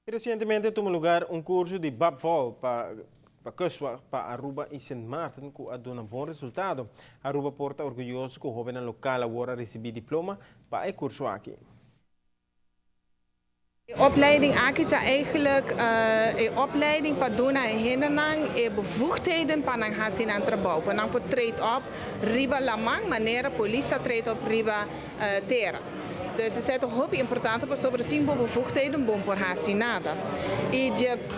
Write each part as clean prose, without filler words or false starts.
Recientemente tuvo lugar un curso de babval para Cuswa, para Aruba y Sint Maarten, que ha dado un buen resultado. Aruba porta orgulloso que jóvenes locales ahora reciben diploma para el curso aquí. De opleiding akita eigenlijk opleiding paduna en hinenang bevoegdheden panang hasin aan trabaho. Panang po trade op riba lamang manera polisa trade op riba terra. Dus het is heel importante para sobre simbo bevoegdheden bom por hasinada. E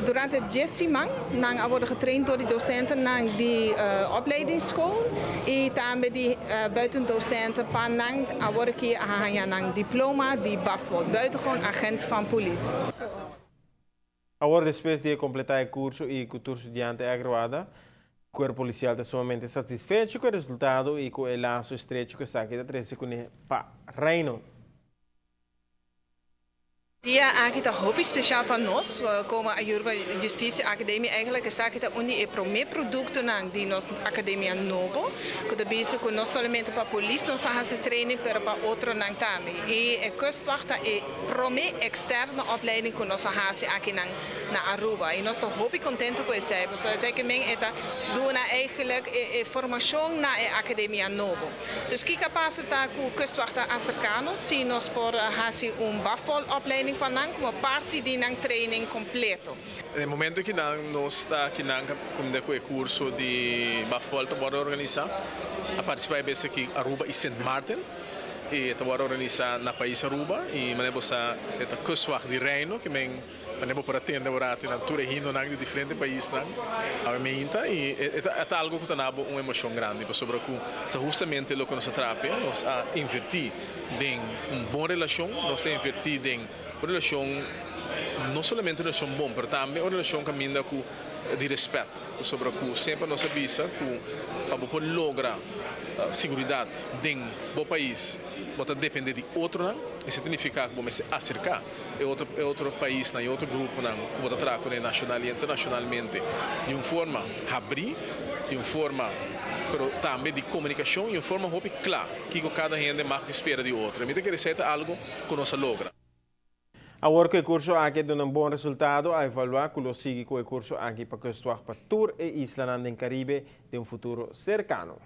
durante jessimang nang worden getraind door die docenten nang die opleidingsschool e tambe die buitendocenten panang worden ki ahanya nang diploma die bafbol buitengewoon agent van politie. Agora, depois de completar o curso e com o estudante agravada, o corpo policial está sumamente satisfeito com o resultado e com o laço estreito que está aqui da 13 para Reino. Ja, eigenlijk een hobby speciaal van nos. We komen aan Jurba Justitie Academie eigenlijk is dat unie prome producten nang die nos Academia Nobo. Que de base que não somente para polícia nós fazemos training para outro nang também. E a kustwacht é prome externe opleiding que nós fazemos aqui na Aruba. E nós estamos hobby contente com isso. So is ik meen eta doen eigenlijk formação na Academia Nobo. Dus kika passa ta ku kustwacht Afrikanos, si nós por hasi bafbal opleiding panang como parte di nang training completo. Nel momento che noi sta con il corso di baseball tabora organizar, a participar bese aqui Aruba e Sint Maarten e tabora organizar na país Aruba e manebo sa eta kuswag di Reino que men manebo para atender orati na tour rindo nang di differenti país nang a meinta e eta algo que tanabo uma emoção grande sobre que tá justamente lo que nos atrape nos a invertir em boa relação nos a invertir em relação não somente uma relação bom, mas também uma relação que caminha com de respeito, sobre que sempre nos avisa que para poder lograr segurança dentro do país, bota depender de outro não, isso significa que vamos se acercar é outro país, não, é outro grupo não, que bota trabalhar nacional e internacionalmente de uma forma abrir, de uma forma pero também de comunicação e uma forma muito clara, que cada gente mais espera de outro. A mim que receita algo que nós logra. Agora que o curso aqui dá um bom resultado, a evaluar que lo sigue com o curso aqui para que para Tour e Isla no Caribe de um futuro cercano.